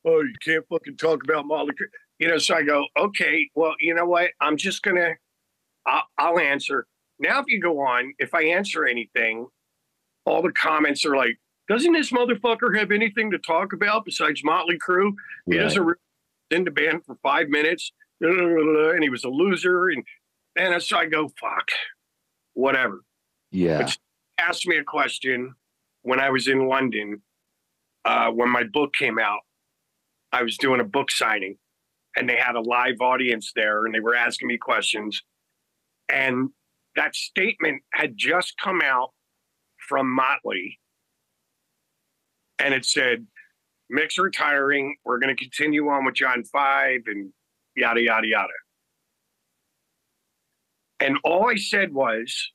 Oh, you can't fucking talk about Motley Crue. So I go, okay, well, you know what? I'm just going to, I'll answer. Now, if you go on, if I answer anything, all the comments are like, doesn't this motherfucker have anything to talk about besides Motley Crue? He doesn't really in the band for 5 minutes, and he was a loser. And so I go, fuck, whatever. Yeah. asked me a question when I was in London, when my book came out. I was doing a book signing, and they had a live audience there, and they were asking me questions. And that statement had just come out from Motley, and it said, Mick's retiring. We're going to continue on with John 5 and yada, yada, yada. And all I said was,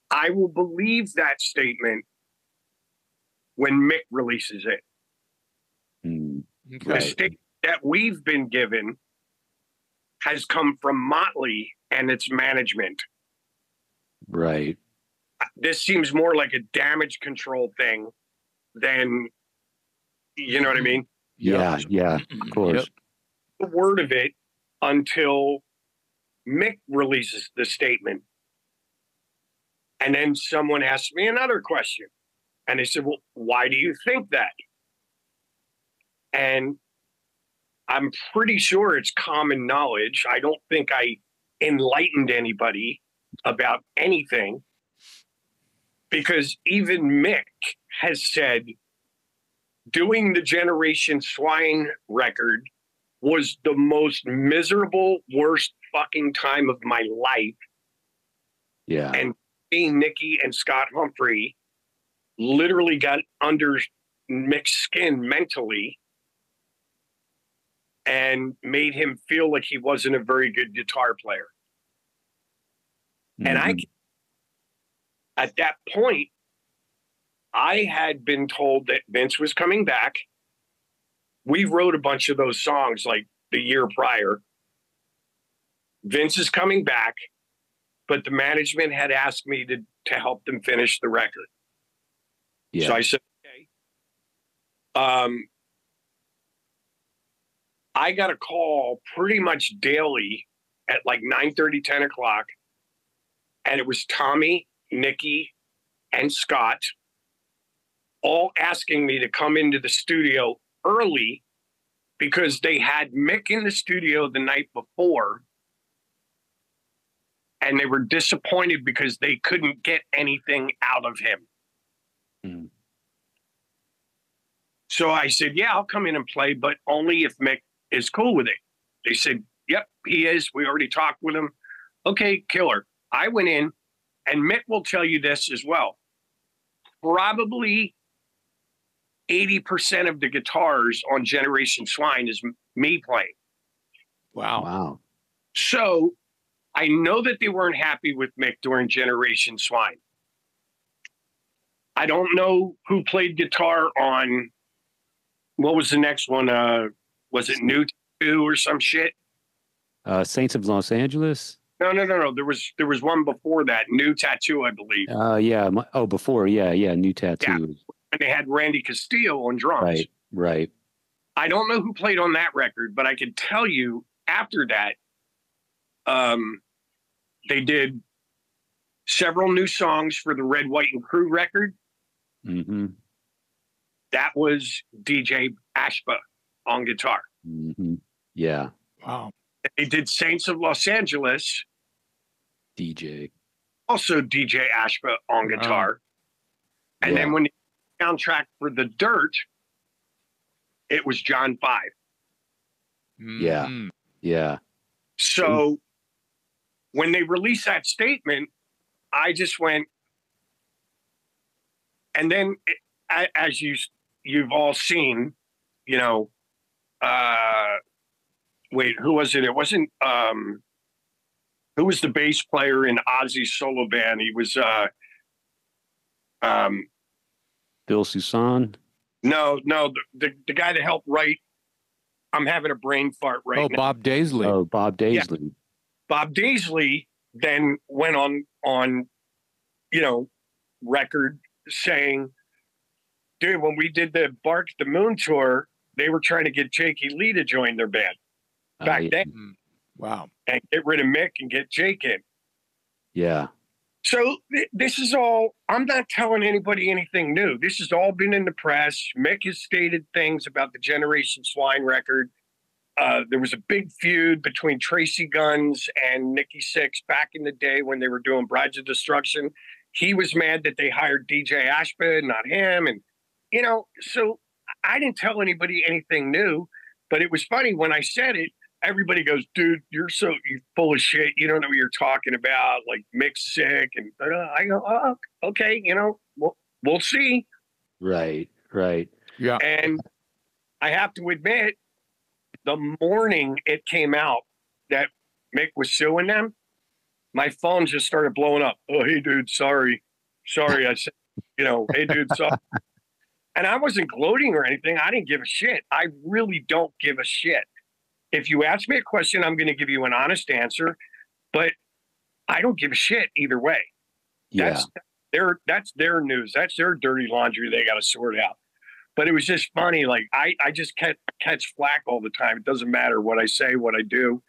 I will believe that statement when Mick releases it. Okay. The statement that we've been given has come from Motley and its management. Right. This seems more like a damage control thing than, you know what I mean? Yeah, yeah, of course. The word of it until Mick releases the statement. And then someone asked me another question. And they said, well, why do you think that? And I'm pretty sure it's common knowledge. I don't think I enlightened anybody about anything, because even Mick has said doing the Generation Swine record was the most miserable, worst fucking time of my life. Yeah. And me, Nikki, and Scott Humphrey literally got under Mick's skin mentally and made him feel like he wasn't a very good guitar player. And at that point, I had been told that Vince was coming back. We wrote a bunch of those songs like the year prior. Vince is coming back, but the management had asked me to help them finish the record. Yeah. So I said, okay. I got a call pretty much daily at like 9:30, 10 o'clock. And it was Tommy, Nikki, and Scott all asking me to come into the studio early because they had Mick in the studio the night before. And they were disappointed because they couldn't get anything out of him. Mm. So I said, yeah, I'll come in and play, but only if Mick is cool with it. They said, yep, he is. We already talked with him. Okay, killer. I went in, and Mick will tell you this as well. Probably 80% of the guitars on Generation Swine is me playing. Wow. Wow. So I know that they weren't happy with Mick during Generation Swine. I don't know who played guitar on, what was the next one? Was it New 2 or some shit? Saints of Los Angeles? No. There was one before that, New Tattoo, I believe. Yeah. Before. Yeah. New Tattoo. Yeah. And they had Randy Castillo on drums. Right. I don't know who played on that record, but I can tell you after that, they did several new songs for the Red, White, and Crew record. Mm-hmm. That was DJ Ashba on guitar. Mm-hmm. Yeah. Wow. They did Saints of Los Angeles. DJ. Also DJ Ashba on guitar. And then when the soundtrack for The Dirt, it was John 5. Mm-hmm. Yeah. So when they released that statement, I just went, and then as you've all seen, you know, wait, who was it? It wasn't, who was the bass player in Ozzy's solo band? He was, Bill Susan? No, the guy that helped write, I'm having a brain fart right now. Bob Daisley. Oh, Bob Daisley. Yeah. Bob Daisley then went on, you know, record saying, dude, when we did the Bark the Moon tour, they were trying to get Jake Lee to join their band back then. Wow. And get rid of Mick and get Jake in. Yeah. So this is all, I'm not telling anybody anything new. This has all been in the press. Mick has stated things about the Generation Swine record. there was a big feud between Tracy Guns and Nikki Sixx back in the day when they were doing Brides of Destruction. He was mad that they hired DJ Ashby, not him. And, you know, so I didn't tell anybody anything new, but it was funny when I said it, everybody goes, dude, you're full of shit. You don't know what you're talking about. Like Mick's sick. And I go, oh, okay. You know, we'll see. Right. Right. Yeah. And I have to admit, the morning it came out that Mick was suing them, my phone just started blowing up. Oh, hey, dude, sorry. I said, you know, hey, dude, sorry. And I wasn't gloating or anything. I didn't give a shit. I really don't give a shit. If you ask me a question, I'm going to give you an honest answer, but I don't give a shit either way. Yeah. That's their news. That's their dirty laundry they got to sort out. But it was just funny. Like I just catch flack all the time. It doesn't matter what I say, what I do.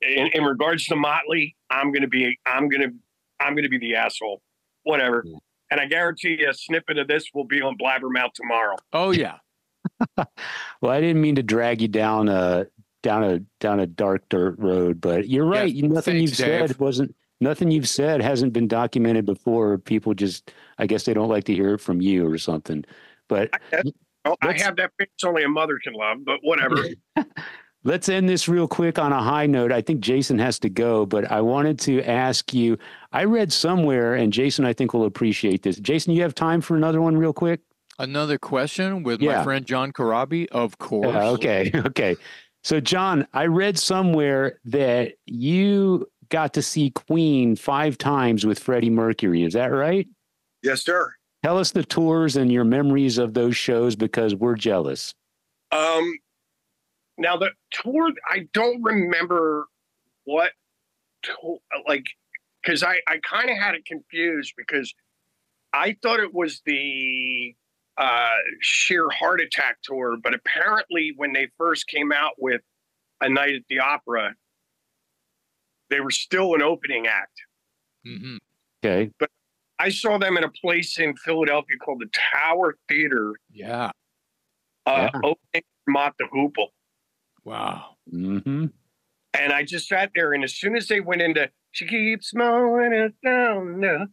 In regards to Motley, I'm gonna be the asshole. Whatever. Yeah. And I guarantee you a snippet of this will be on Blabbermouth tomorrow. Oh yeah. Well, I didn't mean to drag you down a dark dirt road, but you're right. Yeah, nothing you've said nothing you've said hasn't been documented before. People just, I guess they don't like to hear it from you or something. But I have that face only a mother can love, but whatever. Let's end this real quick on a high note. I think Jason has to go, but I wanted to ask you, I read somewhere, and Jason, I think will appreciate this. Jason, you have time for another one real quick? Another question with my friend John Corabi, of course. Okay. So, John, I read somewhere that you got to see Queen 5 times with Freddie Mercury. Is that right? Yes, sir. Tell us the tours and your memories of those shows because we're jealous. Now the tour, I don't remember what, because I kind of had it confused because I thought it was the Sheer Heart Attack tour, but apparently when they first came out with A Night at the Opera, they were still an opening act. Mm-hmm. Okay. But I saw them in a place in Philadelphia called the Tower Theater. Yeah. Opening Mott the Hoople. Wow. Mm-hmm. And I just sat there, and as soon as they went into "She Keeps Mowing It Down Now,"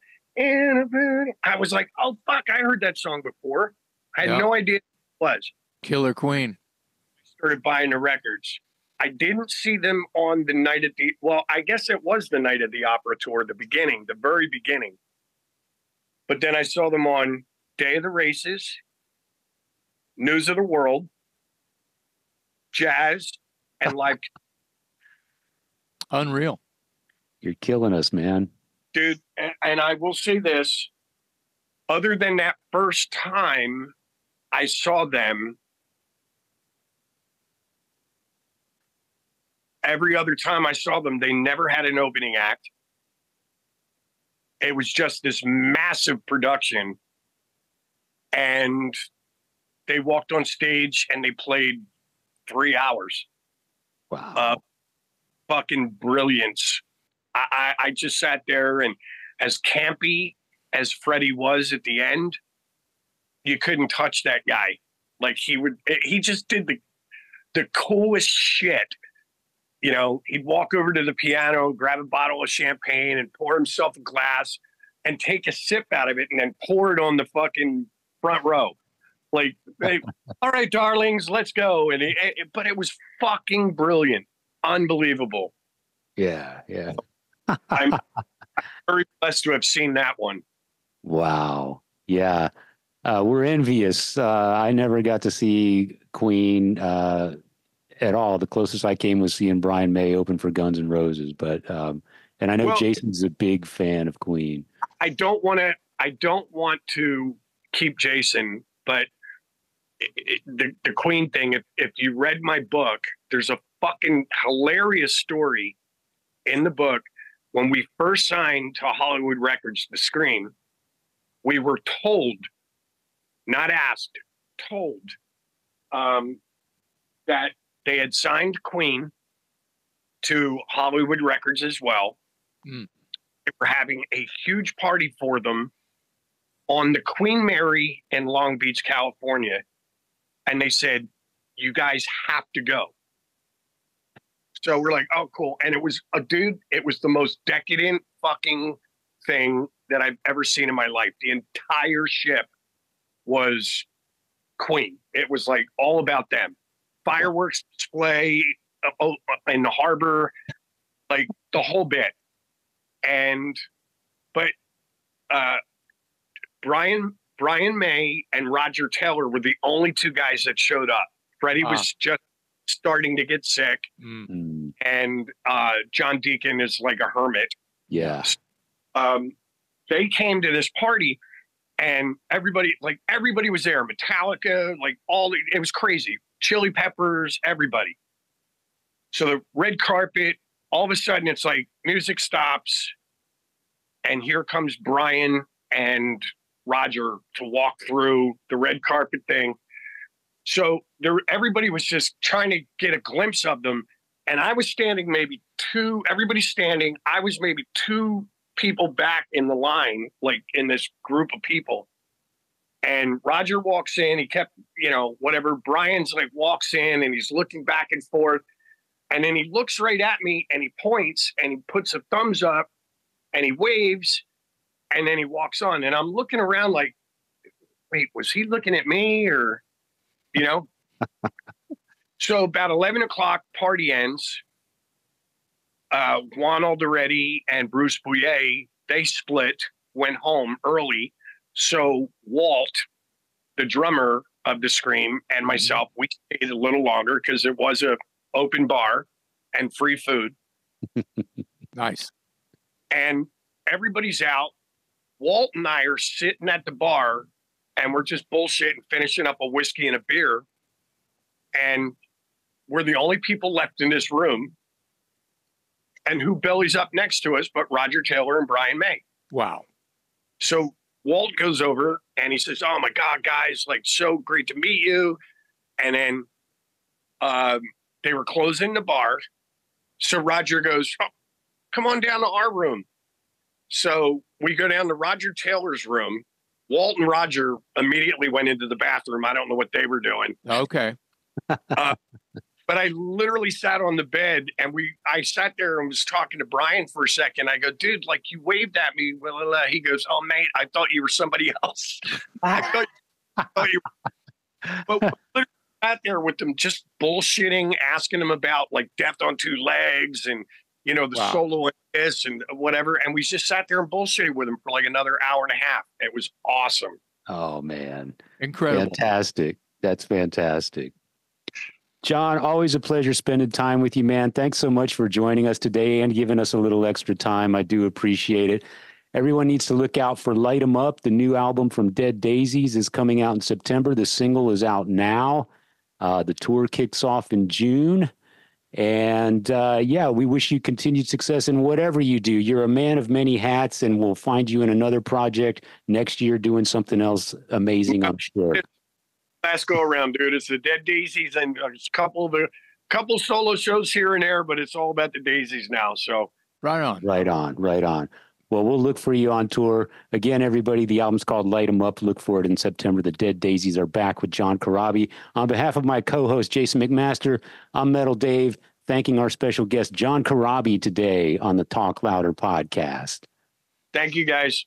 I was like, "Oh fuck! I heard that song before. I had no idea what it was." Killer Queen. I started buying the records. I didn't see them on the night at the. Well, I guess it was the Night at the Opera tour, the very beginning. But then I saw them on Day of the Races, News of the World, Jazz, and live. Unreal. You're killing us, man. Dude, and I will say this, other than that first time I saw them, every other time I saw them, they never had an opening act. It was just this massive production. And they walked on stage and they played 3 hours. Wow. Fucking brilliance. I just sat there, and as campy as Freddie was at the end, you couldn't touch that guy. Like he just did the coolest shit. You know, he'd walk over to the piano, grab a bottle of champagne and pour himself a glass and take a sip out of it and then pour it on the fucking front row. Like, hey, all right, darlings, let's go. And but it was fucking brilliant. Unbelievable. Yeah. I'm very blessed to have seen that one. Wow. Yeah. We're envious. I never got to see Queen at all. The closest I came was seeing Brian May open for Guns N' Roses. But and I know Jason's a big fan of Queen. I don't want to keep Jason, but the Queen thing, if you read my book, there's a fucking hilarious story in the book. When we first signed to Hollywood Records, the Scream, we were told, not asked, told, that they had signed Queen to Hollywood Records as well. Mm. They were having a huge party for them on the Queen Mary in Long Beach, California. And they said, you guys have to go. So we're like, oh, cool. And it was it was the most decadent fucking thing that I've ever seen in my life. The entire ship was Queen. It was like all about them. Fireworks display in the harbor, like the whole bit. But Brian May and Roger Taylor were the only two guys that showed up. Freddie was just starting to get sick, and John Deacon is like a hermit. Yeah. They came to this party, and everybody was there. Metallica, it was crazy. Chili Peppers, everybody. So the red carpet, all of a sudden it's like music stops, and here comes Brian and Roger to walk through the red carpet thing. So everybody was just trying to get a glimpse of them. And I was standing everybody's standing. I was maybe two people back in the line, like in this group of people. And Roger walks in, he kept, whatever. Brian's like walks in and he's looking back and forth. And then he looks right at me and he points and he puts a thumbs up and he waves and then he walks on. And I'm looking around like, wait, was he looking at me or, So about 11 o'clock, party ends. Juan Alderete and Bruce Bouillet, they split, went home early. So Walt, the drummer of the Scream, and myself, we stayed a little longer because it was a open bar and free food. Nice. And everybody's out. Walt and I are sitting at the bar and we're just bullshitting, finishing up a whiskey and a beer. And we're the only people left in this room. And who bellies up next to us but Roger Taylor and Brian May. Wow. So Walt goes over and he says, oh my God, guys, like so great to meet you. And then they were closing the bar. So Roger goes, oh, come on down to our room. So we go down to Roger Taylor's room. Walt and Roger immediately went into the bathroom. I don't know what they were doing. Okay. But I literally sat on the bed and I sat there and was talking to Brian for a second. I go, dude, like you waved at me. He goes, oh, mate, I thought you were somebody else. I thought you were. But we literally sat there with them just bullshitting, asking them about like Death on Two Legs and, the solo and this and whatever. And we just sat there and bullshitted with them for like another hour and a half. It was awesome. Oh, man. Incredible. Fantastic. That's fantastic. John, always a pleasure spending time with you, man. Thanks so much for joining us today and giving us a little extra time. I do appreciate it. Everyone needs to look out for Light 'Em Up. The new album from Dead Daisies is coming out in September. The single is out now. The tour kicks off in June. And we wish you continued success in whatever you do. You're a man of many hats, and we'll find you in another project next year doing something else amazing, I'm sure. Last go around, dude. It's the Dead Daisies and a couple solo shows here and there, but it's all about the Daisies now. So right on. Well, we'll look for you on tour. Again, everybody, the album's called Light 'Em Up. Look for it in September. The Dead Daisies are back with John Corabi. On behalf of my co-host, Jason McMaster, I'm Metal Dave, thanking our special guest, John Corabi, today on the Talk Louder podcast. Thank you, guys.